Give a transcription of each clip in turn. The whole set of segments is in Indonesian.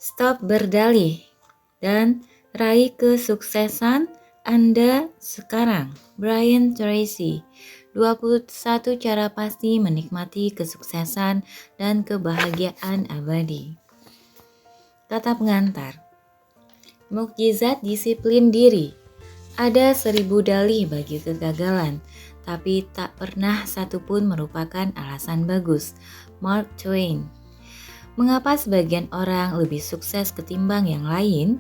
Stop berdalih dan raih kesuksesan Anda sekarang. Brian Tracy, 21 cara pasti menikmati kesuksesan dan kebahagiaan abadi. Kata pengantar, mukjizat disiplin diri. Ada 1000 dalih bagi kegagalan, tapi tak pernah satupun merupakan alasan bagus. Mark Twain. Mengapa sebagian orang lebih sukses ketimbang yang lain?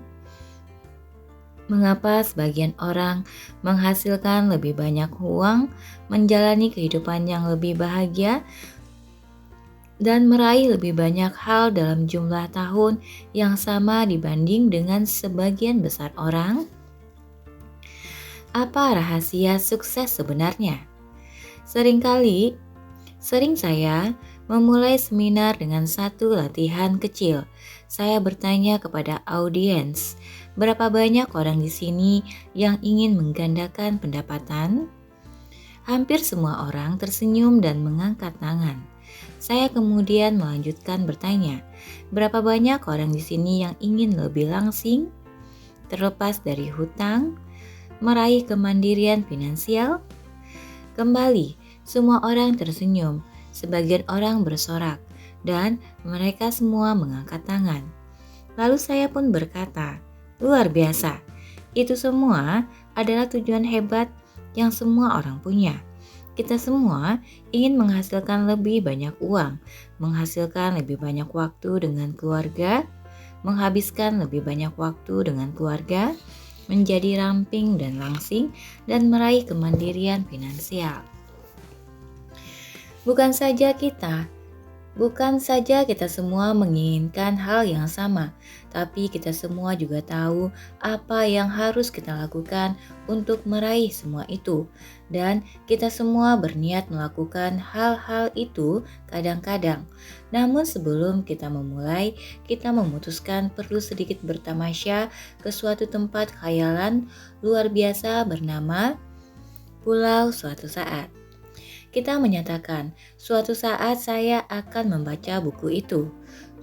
Mengapa sebagian orang menghasilkan lebih banyak uang, menjalani kehidupan yang lebih bahagia, dan meraih lebih banyak hal dalam jumlah tahun yang sama dibanding dengan sebagian besar orang? Apa rahasia sukses sebenarnya? Sering saya memulai seminar dengan satu latihan kecil. Saya bertanya kepada audiens, berapa banyak orang di sini yang ingin menggandakan pendapatan? Hampir semua orang tersenyum dan mengangkat tangan. Saya kemudian melanjutkan bertanya, berapa banyak orang di sini yang ingin lebih langsing, terlepas dari hutang, meraih kemandirian finansial? Kembali, semua orang tersenyum, sebagian orang bersorak, dan mereka semua mengangkat tangan. Lalu saya pun berkata, luar biasa, itu semua adalah tujuan hebat yang semua orang punya. Kita semua ingin menghasilkan lebih banyak uang, menghasilkan lebih banyak waktu dengan keluarga, menghabiskan lebih banyak waktu dengan keluarga, menjadi ramping dan langsing, dan meraih kemandirian finansial. Bukan saja kita semua menginginkan hal yang sama, tapi kita semua juga tahu apa yang harus kita lakukan untuk meraih semua itu. Dan kita semua berniat melakukan hal-hal itu kadang-kadang. Namun sebelum kita memulai, kita memutuskan perlu sedikit bertamasya ke suatu tempat khayalan luar biasa bernama Pulau Suatu Saat. Kita menyatakan, suatu saat saya akan membaca buku itu.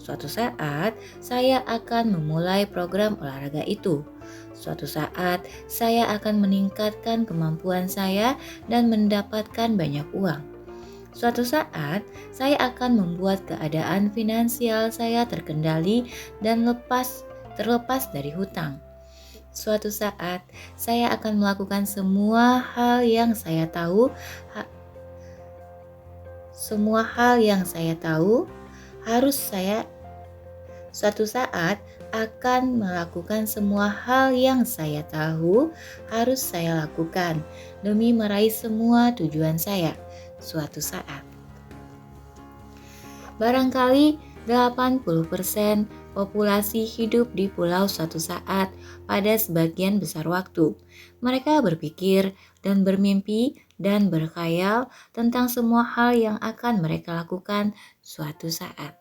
Suatu saat saya akan memulai program olahraga itu. Suatu saat saya akan meningkatkan kemampuan saya dan mendapatkan banyak uang. Suatu saat saya akan membuat keadaan finansial saya terkendali dan terlepas dari hutang. Suatu saat saya akan melakukan semua hal yang saya tahu Suatu saat akan melakukan semua hal yang saya tahu harus saya lakukan demi meraih semua tujuan saya suatu saat. Barangkali 80% populasi hidup di pulau suatu saat pada sebagian besar waktu. Mereka berpikir dan bermimpi dan berkhayal tentang semua hal yang akan mereka lakukan suatu saat.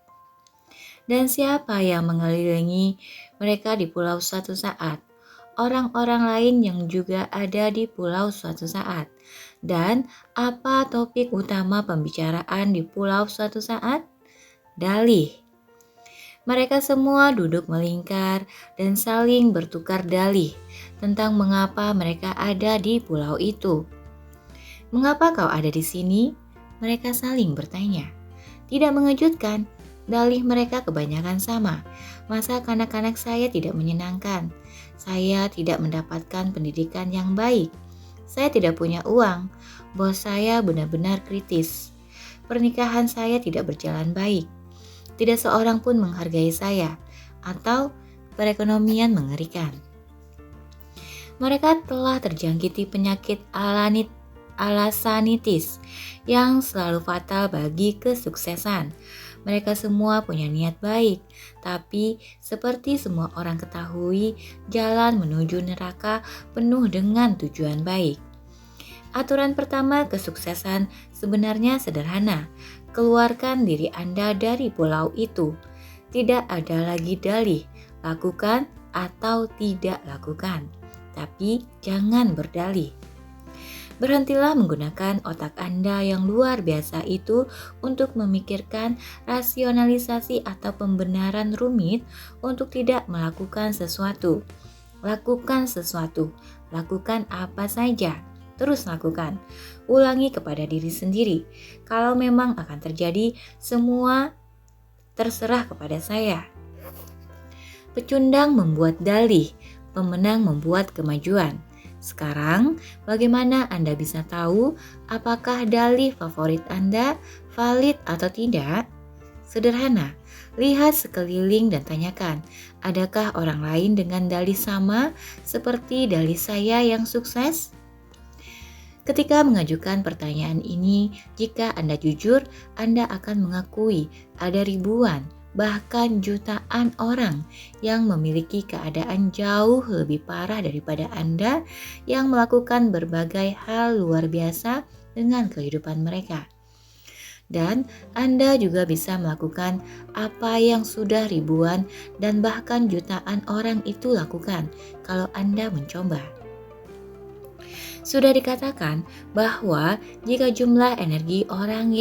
Dan siapa yang mengelilingi mereka di pulau suatu saat? Orang-orang lain yang juga ada di pulau suatu saat. Dan apa topik utama pembicaraan di pulau suatu saat? Dalih. Mereka semua duduk melingkar dan saling bertukar dalih tentang mengapa mereka ada di pulau itu. Mengapa kau ada di sini? Mereka saling bertanya. Tidak mengejutkan, dalih mereka kebanyakan sama. Masa kanak-kanak saya tidak menyenangkan? Saya tidak mendapatkan pendidikan yang baik. Saya tidak punya uang. Bos saya benar-benar kritis. Pernikahan saya tidak berjalan baik. Tidak seorang pun menghargai saya, atau perekonomian mengerikan. Mereka telah terjangkiti penyakit alasanitis yang selalu fatal bagi kesuksesan. Mereka semua punya niat baik, tapi seperti semua orang ketahui, jalan menuju neraka penuh dengan tujuan baik. Aturan pertama kesuksesan sebenarnya sederhana. Keluarkan diri Anda dari pulau itu. Tidak ada lagi dalih, lakukan atau tidak lakukan. Tapi jangan berdalih. Berhentilah menggunakan otak Anda yang luar biasa itu untuk memikirkan rasionalisasi atau pembenaran rumit untuk tidak melakukan sesuatu. Lakukan sesuatu, lakukan apa saja. Terus lakukan. Ulangi kepada diri sendiri. Kalau memang akan terjadi, semua terserah kepada saya. Pecundang membuat dalih, pemenang membuat kemajuan. Sekarang, bagaimana Anda bisa tahu apakah dalih favorit Anda valid atau tidak? Sederhana, lihat sekeliling dan tanyakan, adakah orang lain dengan dalih sama seperti dalih saya yang sukses? Ketika mengajukan pertanyaan ini, jika Anda jujur, Anda akan mengakui ada ribuan, bahkan jutaan orang yang memiliki keadaan jauh lebih parah daripada Anda yang melakukan berbagai hal luar biasa dengan kehidupan mereka. Dan Anda juga bisa melakukan apa yang sudah ribuan dan bahkan jutaan orang itu lakukan kalau Anda mencoba. Sudah dikatakan bahwa jika jumlah energi orang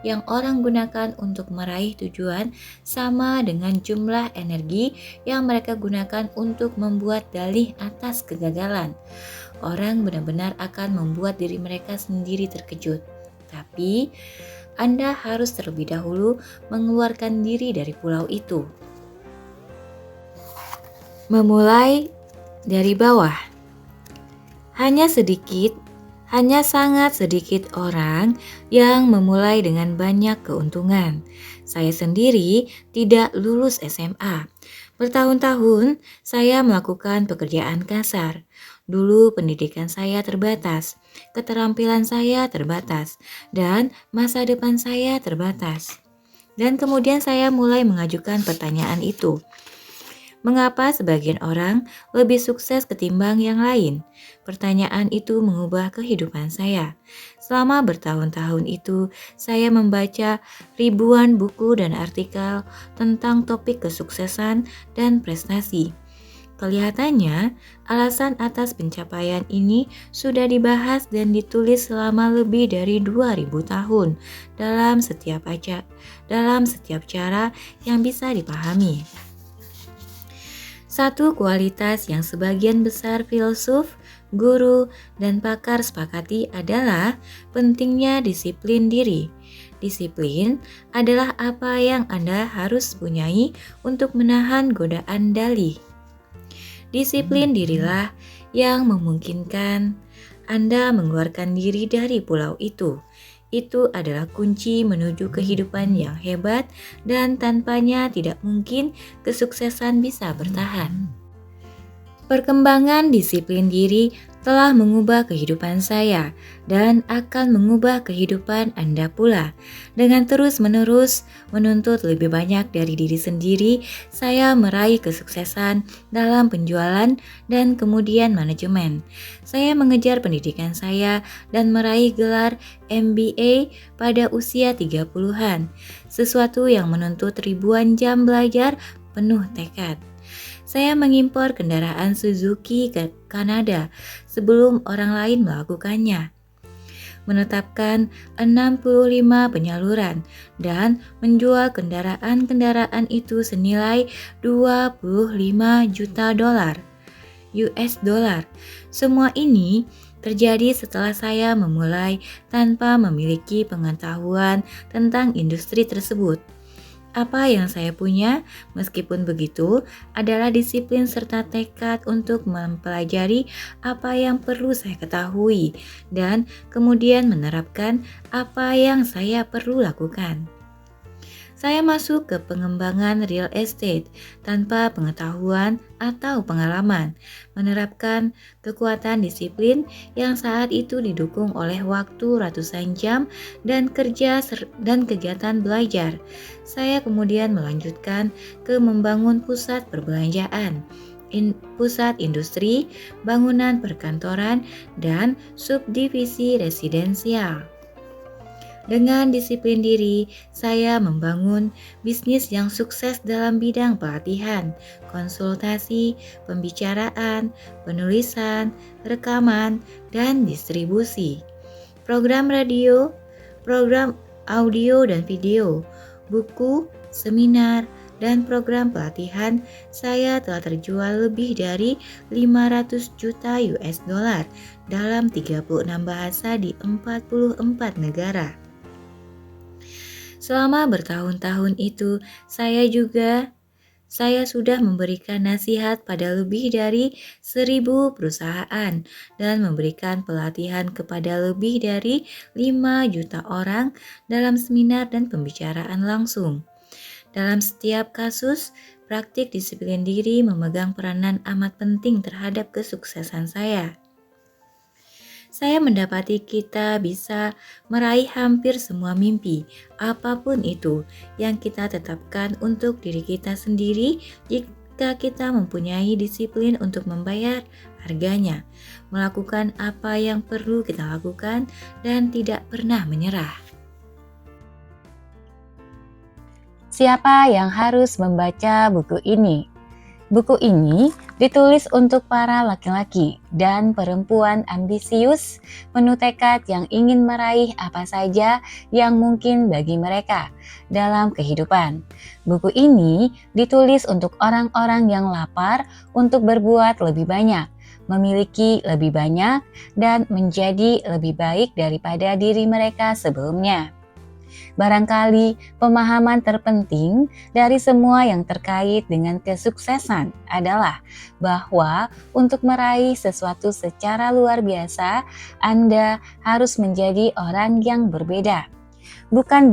yang orang gunakan untuk meraih tujuan sama dengan jumlah energi yang mereka gunakan untuk membuat dalih atas kegagalan. Orang benar-benar akan membuat diri mereka sendiri terkejut. Tapi Anda harus terlebih dahulu mengeluarkan diri dari pulau itu. Memulai dari bawah. Hanya sangat sedikit orang yang memulai dengan banyak keuntungan. Saya sendiri tidak lulus SMA. Bertahun-tahun saya melakukan pekerjaan kasar. Dulu pendidikan saya terbatas, keterampilan saya terbatas, dan masa depan saya terbatas. Dan kemudian saya mulai mengajukan pertanyaan itu. Mengapa sebagian orang lebih sukses ketimbang yang lain? Pertanyaan itu mengubah kehidupan saya. Selama bertahun-tahun itu, saya membaca ribuan buku dan artikel tentang topik kesuksesan dan prestasi. Kelihatannya, alasan atas pencapaian ini sudah dibahas dan ditulis selama lebih dari 2000 tahun dalam setiap cara yang bisa dipahami. Satu kualitas yang sebagian besar filsuf, guru, dan pakar sepakati adalah pentingnya disiplin diri. Disiplin adalah apa yang Anda harus punyai untuk menahan godaan dalih. Disiplin dirilah yang memungkinkan Anda mengeluarkan diri dari pulau itu. Itu adalah kunci menuju kehidupan yang hebat dan tanpanya tidak mungkin kesuksesan bisa bertahan. Perkembangan disiplin diri telah mengubah kehidupan saya dan akan mengubah kehidupan Anda pula. Dengan terus-menerus menuntut lebih banyak dari diri sendiri, saya meraih kesuksesan dalam penjualan dan kemudian manajemen. Saya mengejar pendidikan saya dan meraih gelar MBA pada usia 30-an, sesuatu yang menuntut ribuan jam belajar penuh tekad. Saya mengimpor kendaraan Suzuki ke Kanada sebelum orang lain melakukannya. Menetapkan 65 penyaluran dan menjual kendaraan-kendaraan itu senilai 25 juta dolar US dollar. Semua ini terjadi setelah saya memulai tanpa memiliki pengetahuan tentang industri tersebut. Apa yang saya punya, meskipun begitu, adalah disiplin serta tekad untuk mempelajari apa yang perlu saya ketahui dan kemudian menerapkan apa yang saya perlu lakukan. Saya masuk ke pengembangan real estate tanpa pengetahuan atau pengalaman, menerapkan kekuatan disiplin yang saat itu didukung oleh waktu ratusan jam dan kerja dan kegiatan belajar. Saya kemudian melanjutkan ke membangun pusat perbelanjaan, pusat industri, bangunan perkantoran, dan subdivisi residensial. Dengan disiplin diri, saya membangun bisnis yang sukses dalam bidang pelatihan, konsultasi, pembicaraan, penulisan, rekaman, dan distribusi. Program radio, program audio dan video, buku, seminar, dan program pelatihan saya telah terjual lebih dari 500 juta US dollar dalam 36 bahasa di 44 negara. Selama bertahun-tahun itu, saya sudah memberikan nasihat pada lebih dari 1.000 perusahaan dan memberikan pelatihan kepada lebih dari 5 juta orang dalam seminar dan pembicaraan langsung. Dalam setiap kasus, praktik disiplin diri memegang peranan amat penting terhadap kesuksesan saya. Saya mendapati kita bisa meraih hampir semua mimpi, apapun itu, yang kita tetapkan untuk diri kita sendiri jika kita mempunyai disiplin untuk membayar harganya, melakukan apa yang perlu kita lakukan, dan tidak pernah menyerah. Siapa yang harus membaca buku ini? Buku ini ditulis untuk para laki-laki dan perempuan ambisius, penuh tekad yang ingin meraih apa saja yang mungkin bagi mereka dalam kehidupan. Buku ini ditulis untuk orang-orang yang lapar untuk berbuat lebih banyak, memiliki lebih banyak, dan menjadi lebih baik daripada diri mereka sebelumnya. Barangkali pemahaman terpenting dari semua yang terkait dengan kesuksesan adalah bahwa untuk meraih sesuatu secara luar biasa, Anda harus menjadi orang yang berbeda. Bukan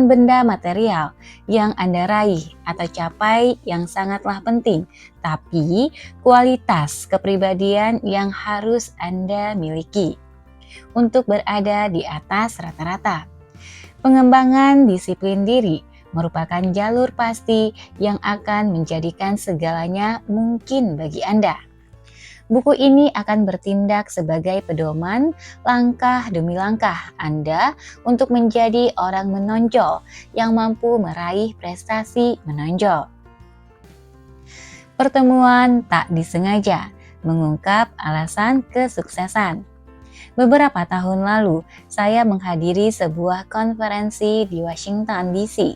benda material yang Anda raih atau capai yang sangatlah penting, tapi kualitas kepribadian yang harus Anda miliki untuk berada di atas rata-rata. Pengembangan disiplin diri merupakan jalur pasti yang akan menjadikan segalanya mungkin bagi Anda. Buku ini akan bertindak sebagai pedoman langkah demi langkah Anda untuk menjadi orang menonjol yang mampu meraih prestasi menonjol. Pertemuan tak disengaja mengungkap alasan kesuksesan. Beberapa tahun lalu, saya menghadiri sebuah konferensi di Washington DC.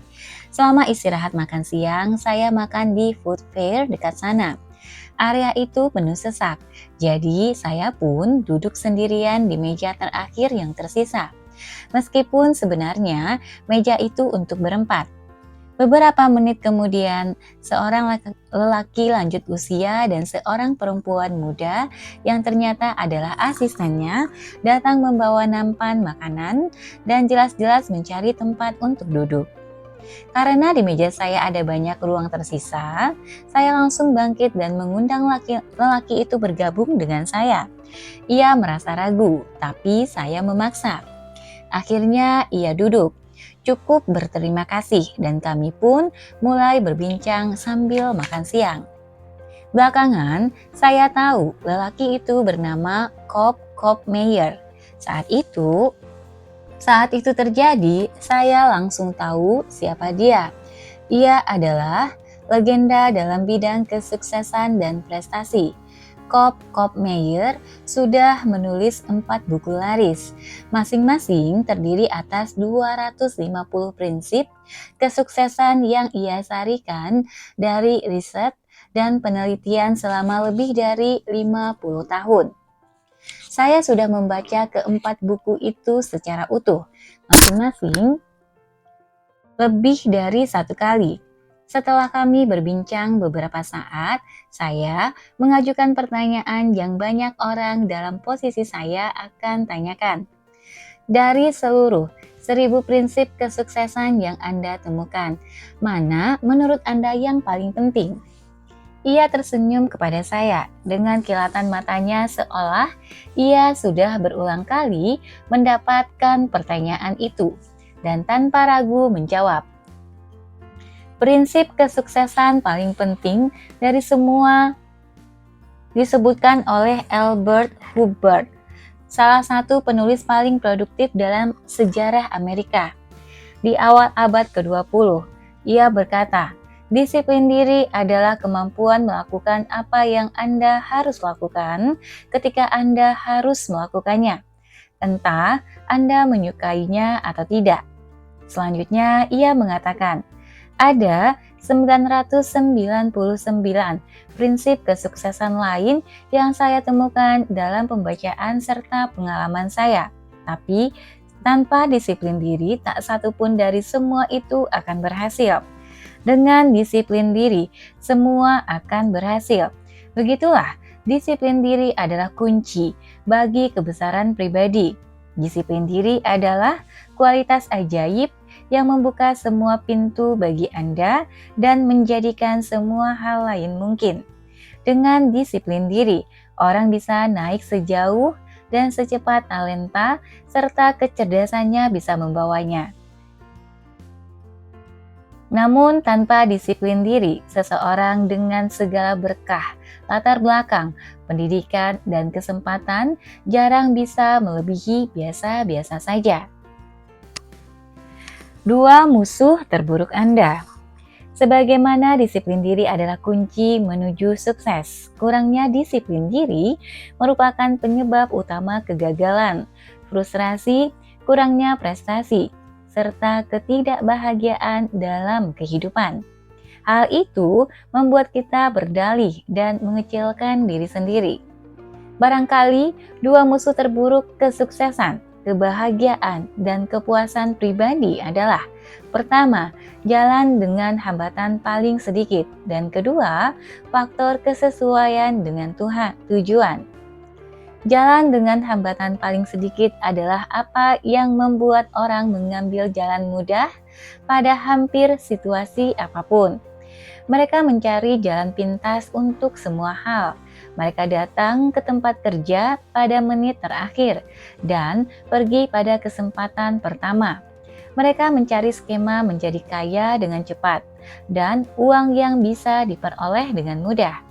Selama istirahat makan siang, saya makan di food fair dekat sana. Area itu penuh sesak, jadi saya pun duduk sendirian di meja terakhir yang tersisa. Meskipun sebenarnya meja itu untuk berempat. Beberapa menit kemudian, seorang lelaki lanjut usia dan seorang perempuan muda yang ternyata adalah asistennya datang membawa nampan makanan dan jelas-jelas mencari tempat untuk duduk. Karena di meja saya ada banyak ruang tersisa, saya langsung bangkit dan mengundang lelaki itu bergabung dengan saya. Ia merasa ragu, tapi saya memaksa. Akhirnya ia duduk. Cukup berterima kasih dan kami pun mulai berbincang sambil makan siang. Belakangan, saya tahu lelaki itu bernama Cobb Meyer. Saat itu terjadi, saya langsung tahu siapa dia. Ia adalah legenda dalam bidang kesuksesan dan prestasi. Cobb Meyer sudah menulis 4 buku laris. Masing-masing terdiri atas 250 prinsip kesuksesan yang ia sarikan dari riset dan penelitian selama lebih dari 50 tahun. Saya sudah membaca keempat buku itu secara utuh, masing-masing lebih dari 1 kali. Setelah kami berbincang beberapa saat, saya mengajukan pertanyaan yang banyak orang dalam posisi saya akan tanyakan. Dari seluruh 1.000 prinsip kesuksesan yang Anda temukan, mana menurut Anda yang paling penting? Ia tersenyum kepada saya dengan kilatan matanya seolah ia sudah berulang kali mendapatkan pertanyaan itu dan tanpa ragu menjawab. Prinsip kesuksesan paling penting dari semua disebutkan oleh Albert Hubbard, salah satu penulis paling produktif dalam sejarah Amerika. Di awal abad ke-20, ia berkata, "Disiplin diri adalah kemampuan melakukan apa yang Anda harus lakukan ketika Anda harus melakukannya, entah Anda menyukainya atau tidak." Selanjutnya, ia mengatakan, ada 999 prinsip kesuksesan lain yang saya temukan dalam pembacaan serta pengalaman saya. Tapi, tanpa disiplin diri, tak satu pun dari semua itu akan berhasil. Dengan disiplin diri, semua akan berhasil. Begitulah, disiplin diri adalah kunci bagi kebesaran pribadi. Disiplin diri adalah kualitas ajaib yang membuka semua pintu bagi Anda dan menjadikan semua hal lain mungkin. Dengan disiplin diri, orang bisa naik sejauh dan secepat talenta serta kecerdasannya bisa membawanya. Namun tanpa disiplin diri, seseorang dengan segala berkah, latar belakang, pendidikan, dan kesempatan jarang bisa melebihi biasa-biasa saja. 2 musuh terburuk Anda. Sebagaimana disiplin diri adalah kunci menuju sukses, kurangnya disiplin diri merupakan penyebab utama kegagalan, frustrasi, kurangnya prestasi, serta ketidakbahagiaan dalam kehidupan. Hal itu membuat kita berdalih dan mengecilkan diri sendiri. Barangkali 2 musuh terburuk kesuksesan, kebahagiaan, dan kepuasan pribadi adalah: pertama, jalan dengan hambatan paling sedikit, dan kedua, faktor kesesuaian dengan tujuan. Jalan dengan hambatan paling sedikit adalah apa yang membuat orang mengambil jalan mudah pada hampir situasi apapun. Mereka mencari jalan pintas untuk semua hal. Mereka datang ke tempat kerja pada menit terakhir dan pergi pada kesempatan pertama. Mereka mencari skema menjadi kaya dengan cepat dan uang yang bisa diperoleh dengan mudah.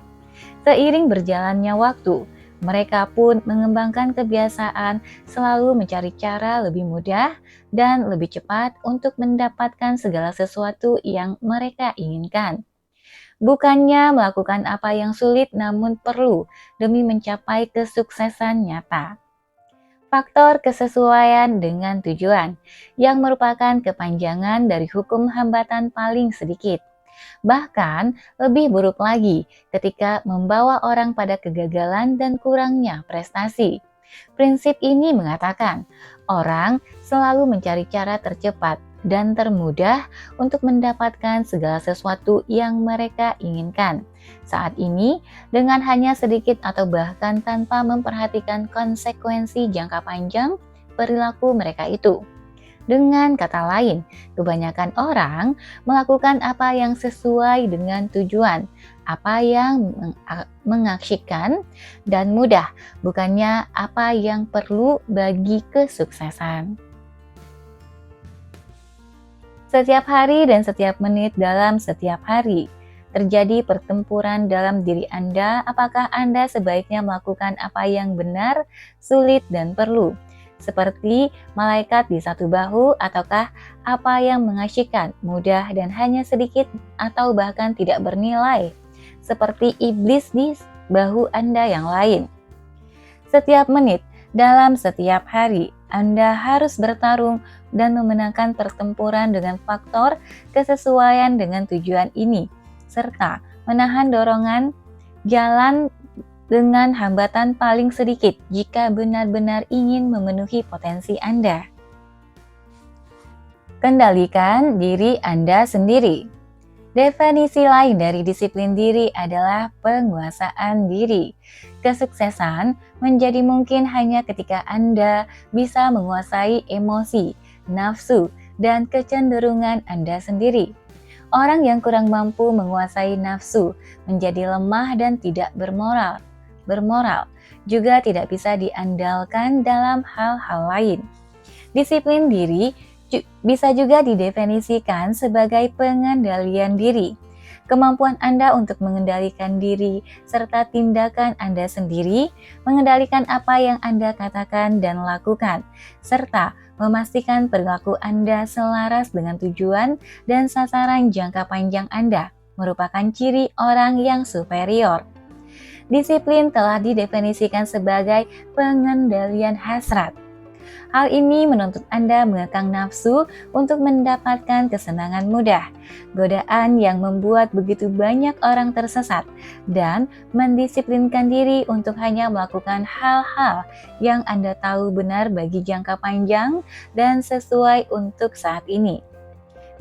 Seiring berjalannya waktu, mereka pun mengembangkan kebiasaan selalu mencari cara lebih mudah dan lebih cepat untuk mendapatkan segala sesuatu yang mereka inginkan. Bukannya melakukan apa yang sulit namun perlu demi mencapai kesuksesan nyata. Faktor kesesuaian dengan tujuan yang merupakan kepanjangan dari hukum hambatan paling sedikit. Bahkan lebih buruk lagi ketika membawa orang pada kegagalan dan kurangnya prestasi. Prinsip ini mengatakan, orang selalu mencari cara tercepat dan termudah untuk mendapatkan segala sesuatu yang mereka inginkan. Saat ini, dengan hanya sedikit atau bahkan tanpa memperhatikan konsekuensi jangka panjang perilaku mereka itu. Dengan kata lain, kebanyakan orang melakukan apa yang sesuai dengan tujuan, apa yang mengasyikan dan mudah, bukannya apa yang perlu bagi kesuksesan. Setiap hari dan setiap menit dalam setiap hari, terjadi pertempuran dalam diri Anda. Apakah Anda sebaiknya melakukan apa yang benar, sulit, dan perlu? Seperti malaikat di satu bahu, ataukah apa yang mengasyikan, mudah, dan hanya sedikit atau bahkan tidak bernilai? Seperti iblis di bahu Anda yang lain. Setiap menit, dalam setiap hari, Anda harus bertarung dan memenangkan pertempuran dengan faktor kesesuaian dengan tujuan ini, serta menahan dorongan jalan dengan hambatan paling sedikit jika benar-benar ingin memenuhi potensi Anda. Kendalikan diri Anda sendiri. Definisi lain dari disiplin diri adalah penguasaan diri. Kesuksesan menjadi mungkin hanya ketika Anda bisa menguasai emosi, nafsu, dan kecenderungan Anda sendiri. Orang yang kurang mampu menguasai nafsu menjadi lemah dan tidak bermoral. Juga tidak bisa diandalkan dalam hal-hal lain. Disiplin diri bisa juga didefinisikan sebagai pengendalian diri. Kemampuan Anda untuk mengendalikan diri serta tindakan Anda sendiri, mengendalikan apa yang Anda katakan dan lakukan, serta memastikan perilaku Anda selaras dengan tujuan dan sasaran jangka panjang Anda merupakan ciri orang yang superior. Disiplin telah didefinisikan sebagai pengendalian hasrat. Hal ini menuntut Anda mengekang nafsu untuk mendapatkan kesenangan mudah, godaan yang membuat begitu banyak orang tersesat, dan mendisiplinkan diri untuk hanya melakukan hal-hal yang Anda tahu benar bagi jangka panjang dan sesuai untuk saat ini.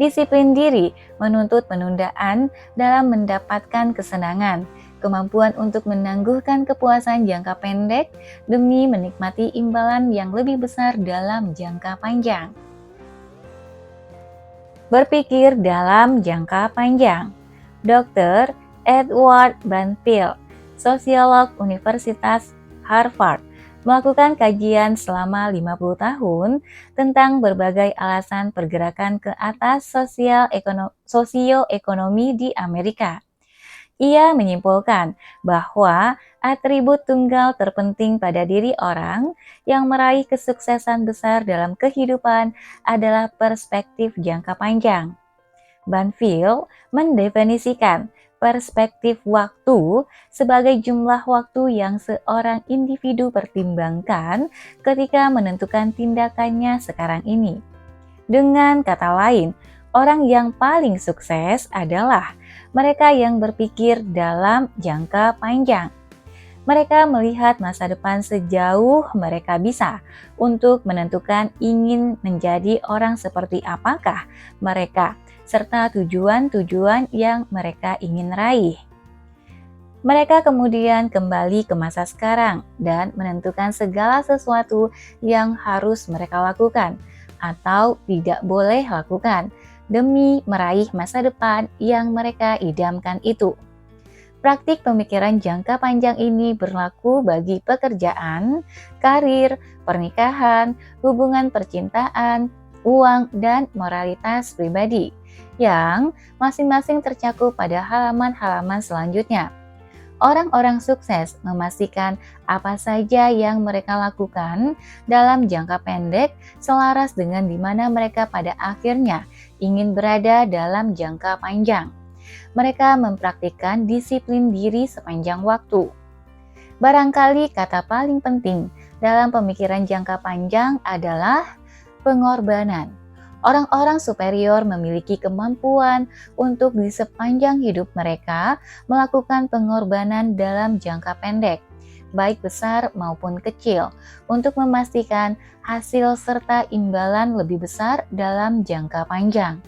Disiplin diri menuntut penundaan dalam mendapatkan kesenangan, kemampuan untuk menangguhkan kepuasan jangka pendek demi menikmati imbalan yang lebih besar dalam jangka panjang. Berpikir dalam jangka panjang. Dr. Edward Banfield, sosiolog Universitas Harvard, melakukan kajian selama 50 tahun tentang berbagai alasan pergerakan ke atas sosioekonomi di Amerika. Ia menyimpulkan bahwa atribut tunggal terpenting pada diri orang yang meraih kesuksesan besar dalam kehidupan adalah perspektif jangka panjang. Banfield mendefinisikan perspektif waktu sebagai jumlah waktu yang seorang individu pertimbangkan ketika menentukan tindakannya sekarang ini. Dengan kata lain, orang yang paling sukses adalah mereka yang berpikir dalam jangka panjang. Mereka melihat masa depan sejauh mereka bisa untuk menentukan ingin menjadi orang seperti apakah mereka, serta tujuan-tujuan yang mereka ingin raih. Mereka kemudian kembali ke masa sekarang dan menentukan segala sesuatu yang harus mereka lakukan atau tidak boleh lakukan demi meraih masa depan yang mereka idamkan itu. Praktik pemikiran jangka panjang ini berlaku bagi pekerjaan, karir, pernikahan, hubungan percintaan, uang, dan moralitas pribadi, yang masing-masing tercakup pada halaman-halaman selanjutnya. Orang-orang sukses memastikan apa saja yang mereka lakukan dalam jangka pendek selaras dengan di mana mereka pada akhirnya ingin berada dalam jangka panjang. Mereka mempraktikkan disiplin diri sepanjang waktu. Barangkali kata paling penting dalam pemikiran jangka panjang adalah pengorbanan. Orang-orang superior memiliki kemampuan untuk di sepanjang hidup mereka melakukan pengorbanan dalam jangka pendek, baik besar maupun kecil, untuk memastikan hasil serta imbalan lebih besar dalam jangka panjang.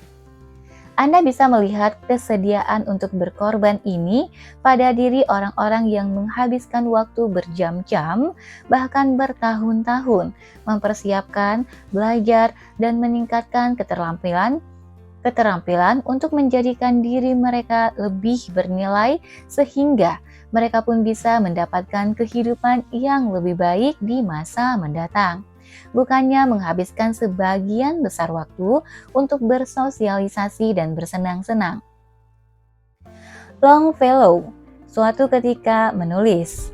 Anda bisa melihat kesediaan untuk berkorban ini pada diri orang-orang yang menghabiskan waktu berjam-jam, bahkan bertahun-tahun, mempersiapkan, belajar, dan meningkatkan keterampilan untuk menjadikan diri mereka lebih bernilai sehingga mereka pun bisa mendapatkan kehidupan yang lebih baik di masa mendatang. Bukannya menghabiskan sebagian besar waktu untuk bersosialisasi dan bersenang-senang. Longfellow suatu ketika menulis,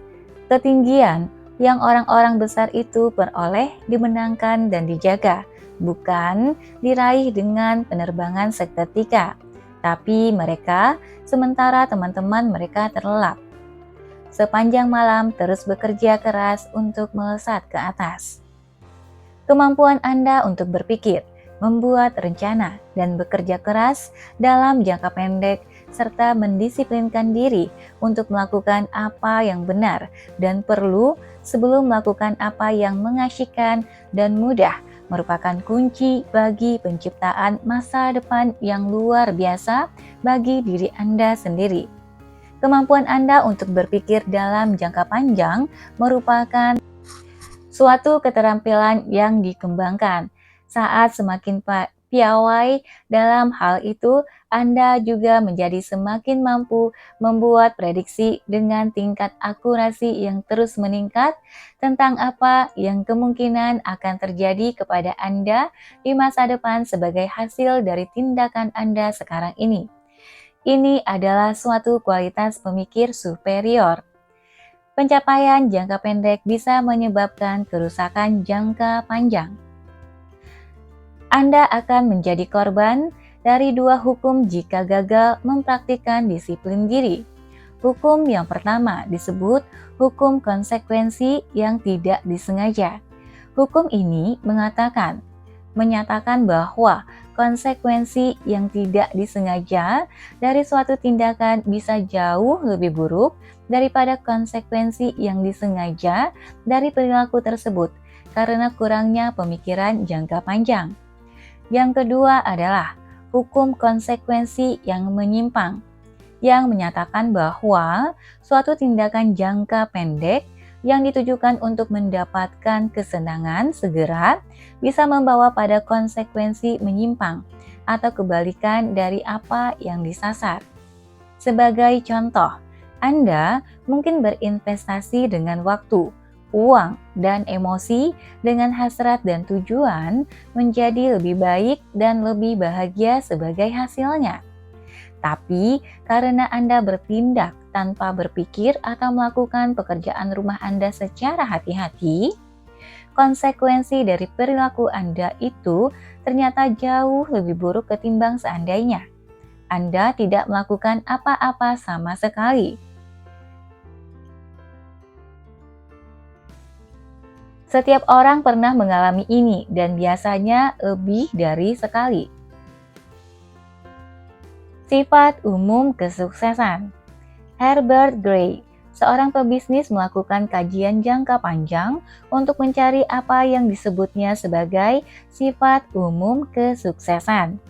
ketinggian yang orang-orang besar itu peroleh dimenangkan dan dijaga, bukan diraih dengan penerbangan seketika, tapi mereka sementara teman-teman mereka terlelap. Sepanjang malam terus bekerja keras untuk melesat ke atas. Kemampuan Anda untuk berpikir, membuat rencana, dan bekerja keras dalam jangka pendek, serta mendisiplinkan diri untuk melakukan apa yang benar dan perlu sebelum melakukan apa yang mengasyikkan dan mudah, merupakan kunci bagi penciptaan masa depan yang luar biasa bagi diri Anda sendiri. Kemampuan Anda untuk berpikir dalam jangka panjang merupakan suatu keterampilan yang dikembangkan. Saat semakin piawai dalam hal itu, Anda juga menjadi semakin mampu membuat prediksi dengan tingkat akurasi yang terus meningkat tentang apa yang kemungkinan akan terjadi kepada Anda di masa depan sebagai hasil dari tindakan Anda sekarang ini. Ini adalah suatu kualitas pemikir superior. Pencapaian jangka pendek bisa menyebabkan kerusakan jangka panjang. Anda akan menjadi korban dari dua hukum jika gagal mempraktikkan disiplin diri. Hukum yang pertama disebut hukum konsekuensi yang tidak disengaja. Hukum ini menyatakan bahwa konsekuensi yang tidak disengaja dari suatu tindakan bisa jauh lebih buruk daripada konsekuensi yang disengaja dari perilaku tersebut karena kurangnya pemikiran jangka panjang. Yang kedua adalah hukum konsekuensi yang menyimpang, yang menyatakan bahwa suatu tindakan jangka pendek yang ditujukan untuk mendapatkan kesenangan segera bisa membawa pada konsekuensi menyimpang atau kebalikan dari apa yang disasar. Sebagai contoh, Anda mungkin berinvestasi dengan waktu, uang, dan emosi dengan hasrat dan tujuan menjadi lebih baik dan lebih bahagia sebagai hasilnya. Tapi karena Anda bertindak tanpa berpikir atau melakukan pekerjaan rumah Anda secara hati-hati, konsekuensi dari perilaku Anda itu ternyata jauh lebih buruk ketimbang seandainya Anda tidak melakukan apa-apa sama sekali. Setiap orang pernah mengalami ini dan biasanya lebih dari sekali. Sifat umum kesuksesan. Herbert Gray, seorang pebisnis, melakukan kajian jangka panjang untuk mencari apa yang disebutnya sebagai sifat umum kesuksesan.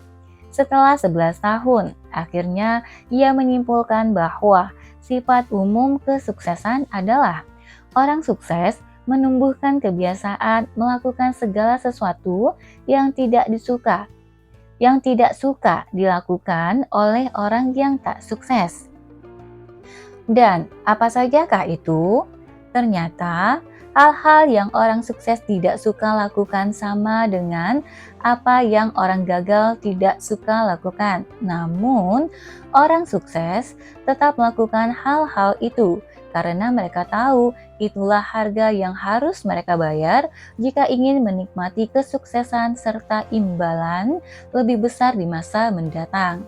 Setelah 11 tahun, akhirnya ia menyimpulkan bahwa sifat umum kesuksesan adalah orang sukses menumbuhkan kebiasaan melakukan segala sesuatu yang tidak suka dilakukan oleh orang yang tak sukses. Dan apa sajakah itu? Ternyata hal-hal yang orang sukses tidak suka lakukan sama dengan apa yang orang gagal tidak suka lakukan. Namun, orang sukses tetap melakukan hal-hal itu karena mereka tahu itulah harga yang harus mereka bayar jika ingin menikmati kesuksesan serta imbalan lebih besar di masa mendatang.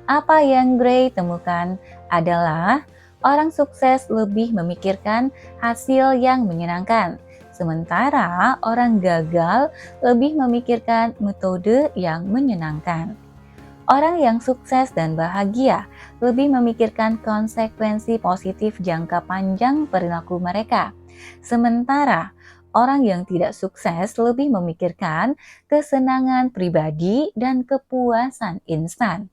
Apa yang Gray temukan adalah orang sukses lebih memikirkan hasil yang menyenangkan, sementara orang gagal lebih memikirkan metode yang menyenangkan. Orang yang sukses dan bahagia lebih memikirkan konsekuensi positif jangka panjang perilaku mereka, sementara orang yang tidak sukses lebih memikirkan kesenangan pribadi dan kepuasan instan.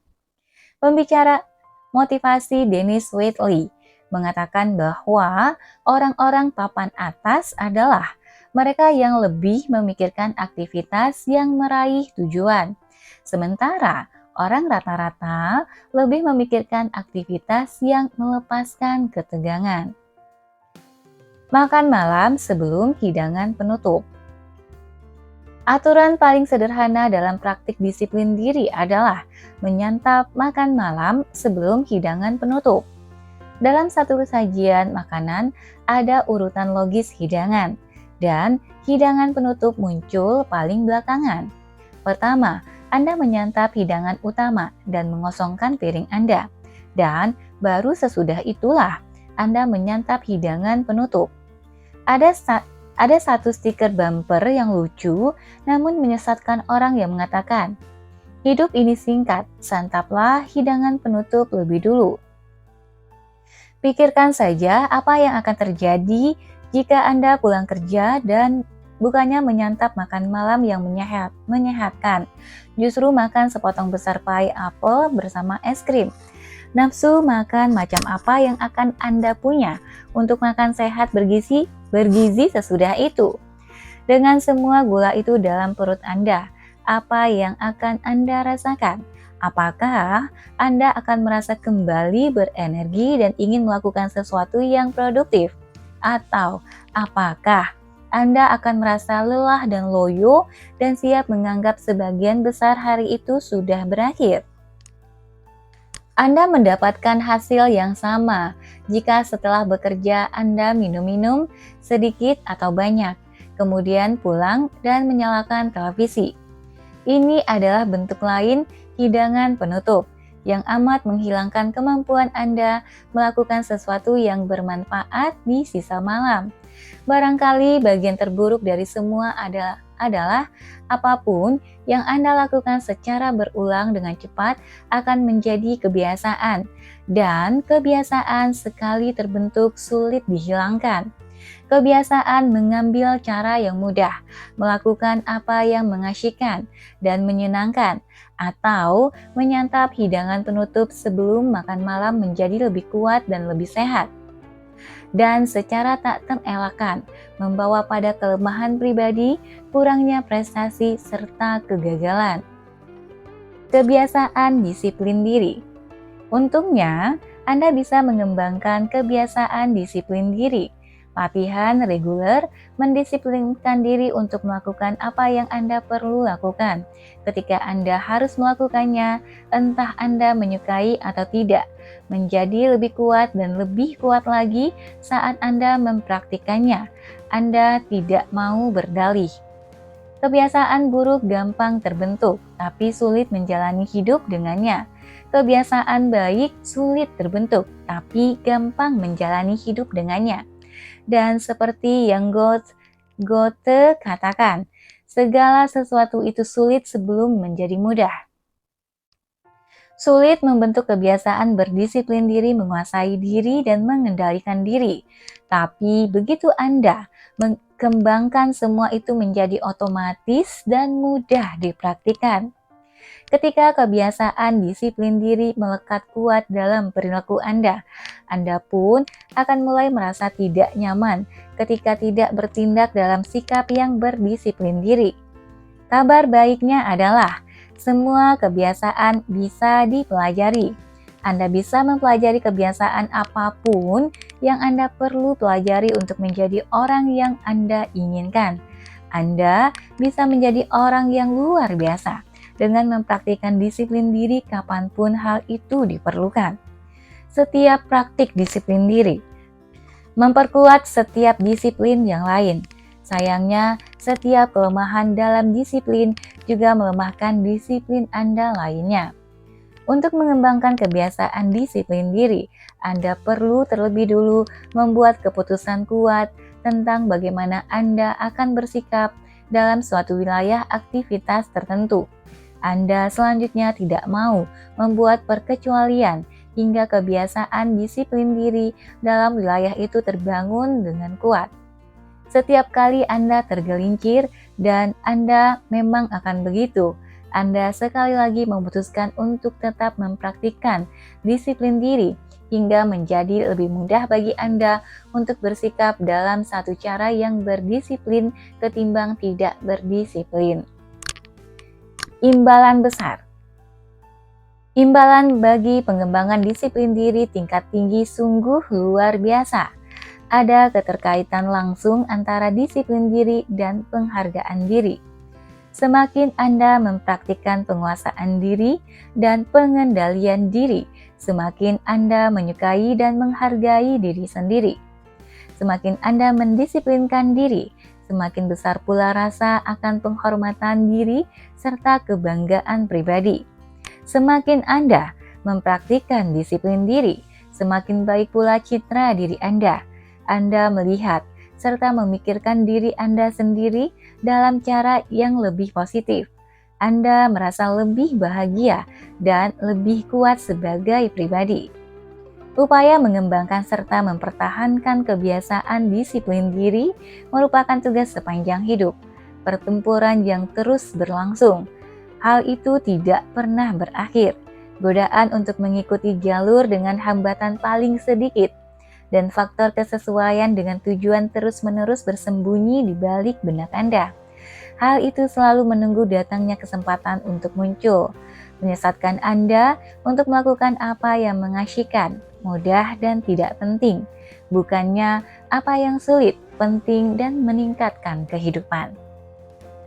Pembicara motivasi Dennis Waitley mengatakan bahwa orang-orang papan atas adalah mereka yang lebih memikirkan aktivitas yang meraih tujuan, sementara orang rata-rata lebih memikirkan aktivitas yang melepaskan ketegangan. Makan malam sebelum hidangan penutup. Aturan paling sederhana dalam praktik disiplin diri adalah menyantap makan malam sebelum hidangan penutup. Dalam satu sajian makanan ada urutan logis hidangan, dan hidangan penutup muncul paling belakangan. Pertama, Anda menyantap hidangan utama dan mengosongkan piring Anda, dan baru sesudah itulah Anda menyantap hidangan penutup. Ada satu stiker bumper yang lucu namun menyesatkan orang yang mengatakan, "Hidup ini singkat, santaplah hidangan penutup lebih dulu." Pikirkan saja apa yang akan terjadi jika Anda pulang kerja dan bukannya menyantap makan malam yang menyehatkan, justru makan sepotong besar pai apel bersama es krim. Nafsu makan macam apa yang akan Anda punya untuk makan sehat bergizi sesudah itu? Dengan semua gula itu dalam perut Anda, apa yang akan Anda rasakan? Apakah Anda akan merasa kembali berenergi dan ingin melakukan sesuatu yang produktif? Atau apakah Anda akan merasa lelah dan loyo dan siap menganggap sebagian besar hari itu sudah berakhir? Anda mendapatkan hasil yang sama jika setelah bekerja Anda minum-minum sedikit atau banyak, kemudian pulang dan menyalakan televisi. Ini adalah bentuk lain hidangan penutup yang amat menghilangkan kemampuan Anda melakukan sesuatu yang bermanfaat di sisa malam. Barangkali bagian terburuk dari semua adalah apapun yang Anda lakukan secara berulang dengan cepat akan menjadi kebiasaan, dan kebiasaan sekali terbentuk sulit dihilangkan. Kebiasaan mengambil cara yang mudah, melakukan apa yang mengasyikkan dan menyenangkan, atau menyantap hidangan penutup sebelum makan malam menjadi lebih kuat dan lebih sehat. Dan secara tak terelakkan, membawa pada kelemahan pribadi, kurangnya prestasi, serta kegagalan. Kebiasaan disiplin diri. Untungnya, Anda bisa mengembangkan kebiasaan disiplin diri. Latihan reguler mendisiplinkan diri untuk melakukan apa yang Anda perlu lakukan. Ketika Anda harus melakukannya, entah Anda menyukai atau tidak, menjadi lebih kuat dan lebih kuat lagi saat Anda mempraktikannya. Anda tidak mau berdalih. Kebiasaan buruk gampang terbentuk, tapi sulit menjalani hidup dengannya. Kebiasaan baik sulit terbentuk, tapi gampang menjalani hidup dengannya. Dan seperti yang Goethe katakan, segala sesuatu itu sulit sebelum menjadi mudah. Sulit membentuk kebiasaan berdisiplin diri, menguasai diri, dan mengendalikan diri. Tapi begitu Anda mengembangkan semua itu menjadi otomatis dan mudah dipraktikkan. Ketika kebiasaan disiplin diri melekat kuat dalam perilaku Anda pun akan mulai merasa tidak nyaman ketika tidak bertindak dalam sikap yang berdisiplin diri. Kabar baiknya adalah semua kebiasaan bisa dipelajari. Anda bisa mempelajari kebiasaan apapun yang Anda perlu pelajari untuk menjadi orang yang Anda inginkan. Anda bisa menjadi orang yang luar biasa dengan mempraktikkan disiplin diri kapanpun hal itu diperlukan. Setiap praktik disiplin diri memperkuat setiap disiplin yang lain. Sayangnya, setiap kelemahan dalam disiplin juga melemahkan disiplin Anda lainnya. Untuk mengembangkan kebiasaan disiplin diri, Anda perlu terlebih dulu membuat keputusan kuat tentang bagaimana Anda akan bersikap dalam suatu wilayah aktivitas tertentu. Anda selanjutnya tidak mau membuat perkecualian hingga kebiasaan disiplin diri dalam wilayah itu terbangun dengan kuat. Setiap kali Anda tergelincir, dan Anda memang akan begitu, Anda sekali lagi memutuskan untuk tetap mempraktikkan disiplin diri hingga menjadi lebih mudah bagi Anda untuk bersikap dalam satu cara yang berdisiplin ketimbang tidak berdisiplin. Imbalan besar. Imbalan bagi pengembangan disiplin diri tingkat tinggi sungguh luar biasa. Ada keterkaitan langsung antara disiplin diri dan penghargaan diri. Semakin Anda mempraktikkan penguasaan diri dan pengendalian diri, semakin Anda menyukai dan menghargai diri sendiri. Semakin Anda mendisiplinkan diri, semakin besar pula rasa akan penghormatan diri serta kebanggaan pribadi. Semakin Anda mempraktikkan disiplin diri, semakin baik pula citra diri Anda. Anda melihat serta memikirkan diri Anda sendiri dalam cara yang lebih positif. Anda merasa lebih bahagia dan lebih kuat sebagai pribadi. Upaya mengembangkan serta mempertahankan kebiasaan disiplin diri merupakan tugas sepanjang hidup, pertempuran yang terus berlangsung. Hal itu tidak pernah berakhir. Godaan untuk mengikuti jalur dengan hambatan paling sedikit dan faktor kesesuaian dengan tujuan terus-menerus bersembunyi di balik benak Anda. Hal itu selalu menunggu datangnya kesempatan untuk muncul, menyesatkan Anda untuk melakukan apa yang mengasyikkan, mudah dan tidak penting, bukannya apa yang sulit, penting dan meningkatkan kehidupan.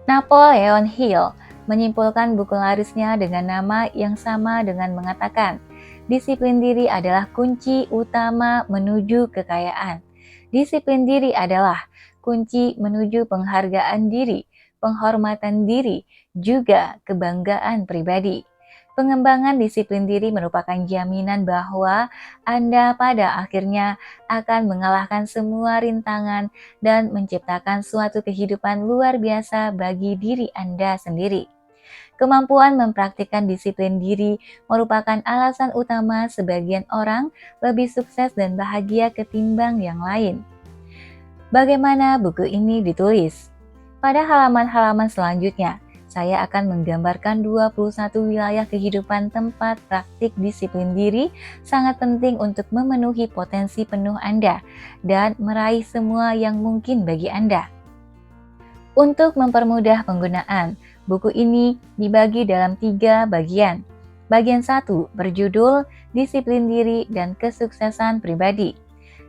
Napoleon Hill menyimpulkan buku larisnya dengan nama yang sama dengan mengatakan, Disiplin diri adalah kunci utama menuju kekayaan. Disiplin diri adalah kunci menuju penghargaan diri, penghormatan diri, juga kebanggaan pribadi. Pengembangan disiplin diri merupakan jaminan bahwa Anda pada akhirnya akan mengalahkan semua rintangan dan menciptakan suatu kehidupan luar biasa bagi diri Anda sendiri. Kemampuan mempraktikkan disiplin diri merupakan alasan utama sebagian orang lebih sukses dan bahagia ketimbang yang lain. Bagaimana buku ini ditulis? Pada halaman-halaman selanjutnya, saya akan menggambarkan 21 wilayah kehidupan tempat praktik disiplin diri sangat penting untuk memenuhi potensi penuh Anda dan meraih semua yang mungkin bagi Anda. Untuk mempermudah penggunaan, buku ini dibagi dalam 3 bagian. Bagian 1 berjudul Disiplin Diri dan Kesuksesan Pribadi.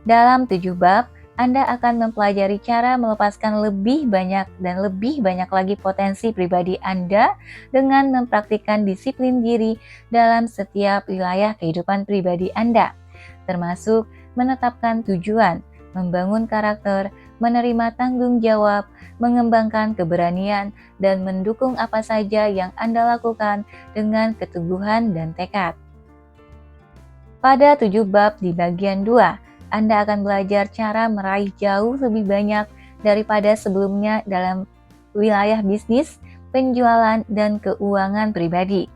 Dalam 7 bab, Anda akan mempelajari cara melepaskan lebih banyak dan lebih banyak lagi potensi pribadi Anda dengan mempraktikkan disiplin diri dalam setiap wilayah kehidupan pribadi Anda, termasuk menetapkan tujuan, membangun karakter, menerima tanggung jawab, mengembangkan keberanian, dan mendukung apa saja yang Anda lakukan dengan keteguhan dan tekad. Pada 7 bab di bagian 2, Anda akan belajar cara meraih jauh lebih banyak daripada sebelumnya dalam wilayah bisnis, penjualan, dan keuangan pribadi.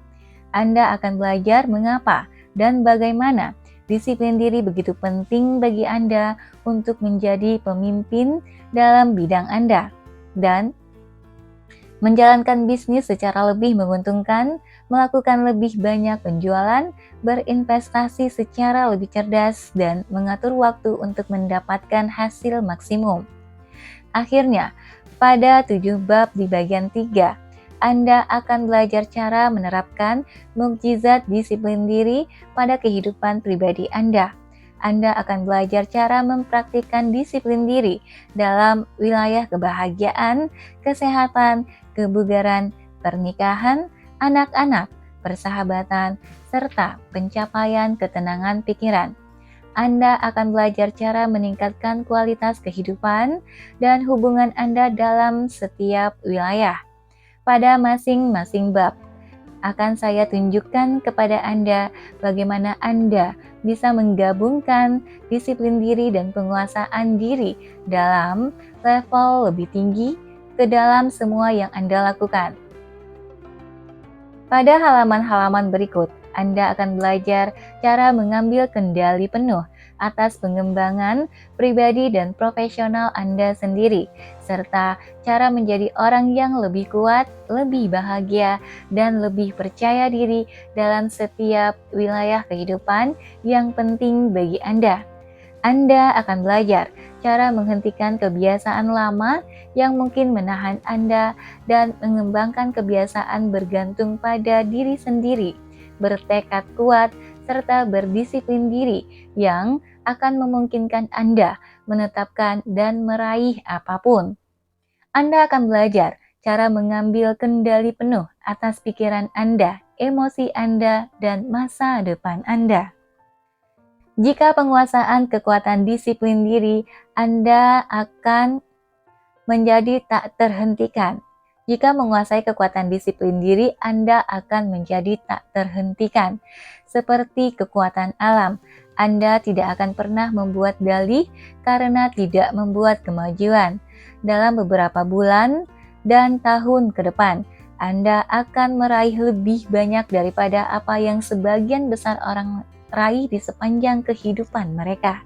Anda akan belajar mengapa dan bagaimana disiplin diri begitu penting bagi Anda untuk menjadi pemimpin dalam bidang Anda dan menjalankan bisnis secara lebih menguntungkan, melakukan lebih banyak penjualan, berinvestasi secara lebih cerdas, dan mengatur waktu untuk mendapatkan hasil maksimum. Akhirnya, pada 7 bab di bagian 3, Anda akan belajar cara menerapkan mukjizat disiplin diri pada kehidupan pribadi Anda. Anda akan belajar cara mempraktikkan disiplin diri dalam wilayah kebahagiaan, kesehatan, kebugaran, pernikahan, anak-anak, persahabatan, serta pencapaian ketenangan pikiran. Anda akan belajar cara meningkatkan kualitas kehidupan dan hubungan Anda dalam setiap wilayah. Pada masing-masing bab, akan saya tunjukkan kepada Anda bagaimana Anda bisa menggabungkan disiplin diri dan penguasaan diri dalam level lebih tinggi ke dalam semua yang Anda lakukan. Pada halaman-halaman berikut, Anda akan belajar cara mengambil kendali penuh atas pengembangan pribadi dan profesional Anda sendiri, serta cara menjadi orang yang lebih kuat, lebih bahagia, dan lebih percaya diri dalam setiap wilayah kehidupan yang penting bagi Anda. Anda akan belajar cara menghentikan kebiasaan lama yang mungkin menahan Anda dan mengembangkan kebiasaan bergantung pada diri sendiri, bertekad kuat, serta berdisiplin diri yang akan memungkinkan Anda menetapkan dan meraih apapun. Anda akan belajar cara mengambil kendali penuh atas pikiran Anda, emosi Anda, dan masa depan Anda. Jika penguasaan kekuatan disiplin diri, Anda akan menjadi tak terhentikan. Jika menguasai kekuatan disiplin diri, Anda akan menjadi tak terhentikan. Seperti kekuatan alam, Anda tidak akan pernah membuat dalih karena tidak membuat kemajuan. Dalam beberapa bulan dan tahun ke depan, Anda akan meraih lebih banyak daripada apa yang sebagian besar orang raih di sepanjang kehidupan mereka.